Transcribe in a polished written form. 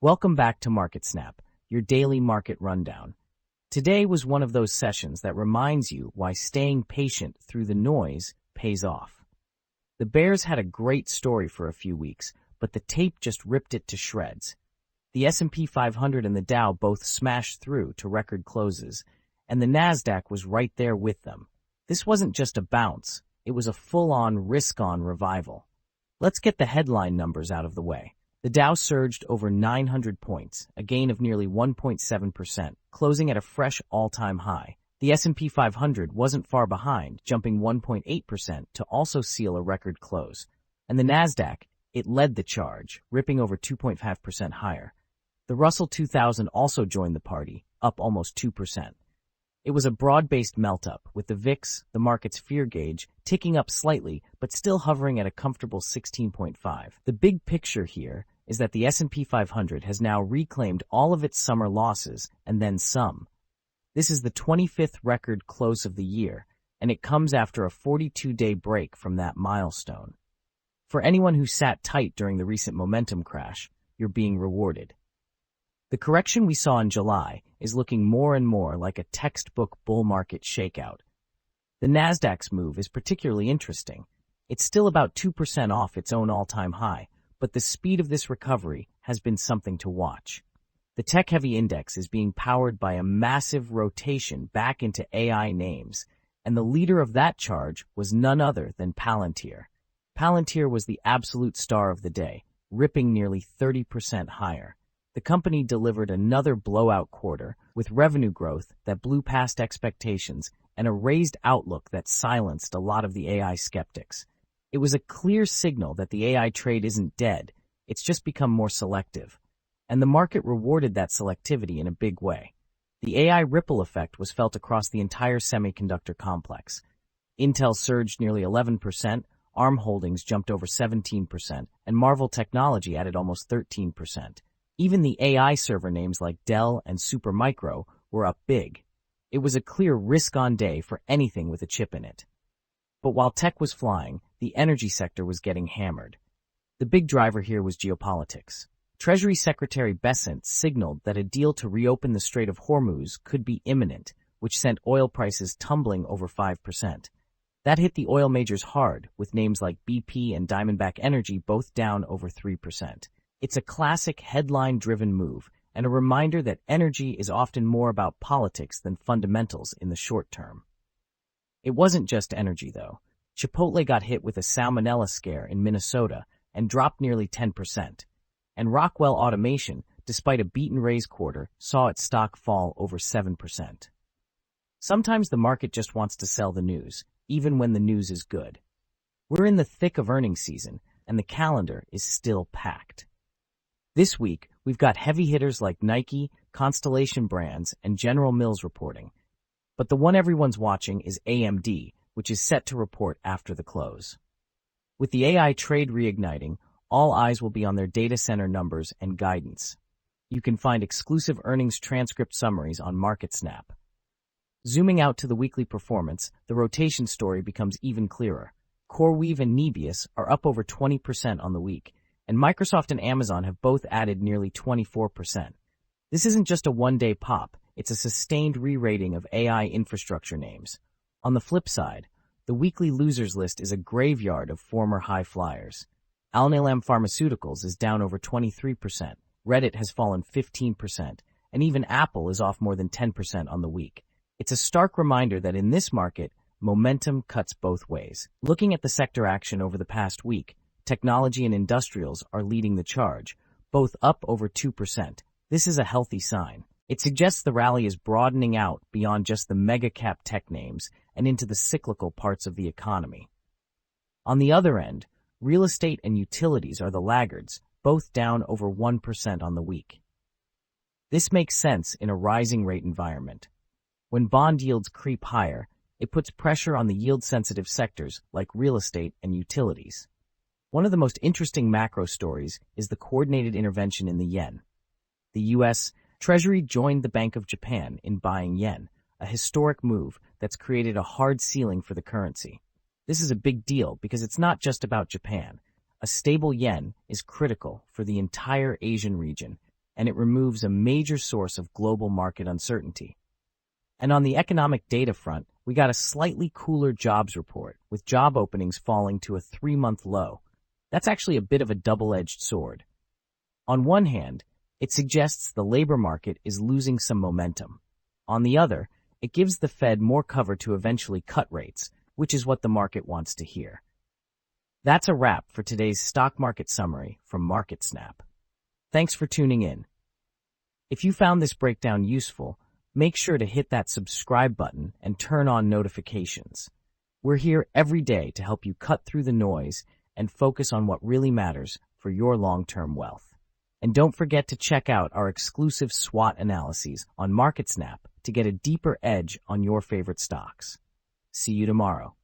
Welcome back to MarketSnap, your daily market rundown. Today was one of those sessions that reminds you why staying patient through the noise pays off. The bears had a great story for a few weeks, but the tape just ripped it to shreds. The S&P 500 and the Dow both smashed through to record closes, and the Nasdaq was right there with them. This wasn't just a bounce, it was a full-on risk-on revival. Let's get the headline numbers out of the way. The Dow surged over 900 points, a gain of nearly 1.7%, closing at a fresh all-time high. The S&P 500 wasn't far behind, jumping 1.8% to also seal a record close. And the Nasdaq, it led the charge, ripping over 2.5% higher. The Russell 2000 also joined the party, up almost 2%. It was a broad-based melt-up, with the VIX, the market's fear gauge, ticking up slightly, but still hovering at a comfortable 16.5. The big picture here is that the S&P 500 has now reclaimed all of its summer losses, and then some. This is the 25th record close of the year, and it comes after a 42-day break from that milestone. For anyone who sat tight during the recent momentum crash, you're being rewarded. The correction we saw in July is looking more and more like a textbook bull market shakeout. The Nasdaq's move is particularly interesting. It's still about 2% off its own all-time high, but the speed of this recovery has been something to watch. The tech-heavy index is being powered by a massive rotation back into AI names, and the leader of that charge was none other than Palantir. Palantir was the absolute star of the day, ripping nearly 30% higher. The company delivered another blowout quarter with revenue growth that blew past expectations and a raised outlook that silenced a lot of the AI skeptics. It was a clear signal that the AI trade isn't dead, it's just become more selective. And the market rewarded that selectivity in a big way. The AI ripple effect was felt across the entire semiconductor complex. Intel surged nearly 11%, ARM Holdings jumped over 17%, and Marvell Technology added almost 13%. Even the AI server names like Dell and Supermicro were up big. It was a clear risk-on day for anything with a chip in it. But while tech was flying, the energy sector was getting hammered. The big driver here was geopolitics. Treasury Secretary Bessent signaled that a deal to reopen the Strait of Hormuz could be imminent, which sent oil prices tumbling over 5%. That hit the oil majors hard, with names like BP and Diamondback Energy both down over 3%. It's a classic headline-driven move, and a reminder that energy is often more about politics than fundamentals in the short term. It wasn't just energy, though. Chipotle got hit with a salmonella scare in Minnesota and dropped nearly 10%. And Rockwell Automation, despite a beat-and-raise quarter, saw its stock fall over 7%. Sometimes the market just wants to sell the news, even when the news is good. We're in the thick of earnings season, and the calendar is still packed. This week, we've got heavy hitters like Nike, Constellation Brands, and General Mills reporting. But the one everyone's watching is AMD, which is set to report after the close. With the AI trade reigniting, all eyes will be on their data center numbers and guidance. You can find exclusive earnings transcript summaries on MarketSnap. Zooming out to the weekly performance, the rotation story becomes even clearer. CoreWeave and Nebius are up over 20% on the week, and Microsoft and Amazon have both added nearly 24%. This isn't just a one-day pop, it's a sustained re-rating of AI infrastructure names. On the flip side, the weekly losers list is a graveyard of former high flyers. Alnylam Pharmaceuticals is down over 23%, Reddit has fallen 15%, and even Apple is off more than 10% on the week. It's a stark reminder that in this market, momentum cuts both ways. Looking at the sector action over the past week, technology and industrials are leading the charge, both up over 2%. This is a healthy sign. It suggests the rally is broadening out beyond just the mega-cap tech names and into the cyclical parts of the economy. On the other end, real estate and utilities are the laggards, both down over 1% on the week. This makes sense in a rising rate environment. When bond yields creep higher, it puts pressure on the yield-sensitive sectors like real estate and utilities. One of the most interesting macro stories is the coordinated intervention in the yen. The U.S. Treasury joined the Bank of Japan in buying yen, a historic move that's created a hard ceiling for the currency. This is a big deal because it's not just about Japan. A stable yen is critical for the entire Asian region, and it removes a major source of global market uncertainty. And on the economic data front, we got a slightly cooler jobs report, with job openings falling to a 3-month low. That's actually a bit of a double-edged sword. On one hand, it suggests the labor market is losing some momentum. On the other, it gives the Fed more cover to eventually cut rates, which is what the market wants to hear. That's a wrap for today's stock market summary from MarketSnap. Thanks for tuning in. If you found this breakdown useful, make sure to hit that subscribe button and turn on notifications. We're here every day to help you cut through the noise and focus on what really matters for your long-term wealth. And don't forget to check out our exclusive SWOT analyses on MarketSnap to get a deeper edge on your favorite stocks. See you tomorrow.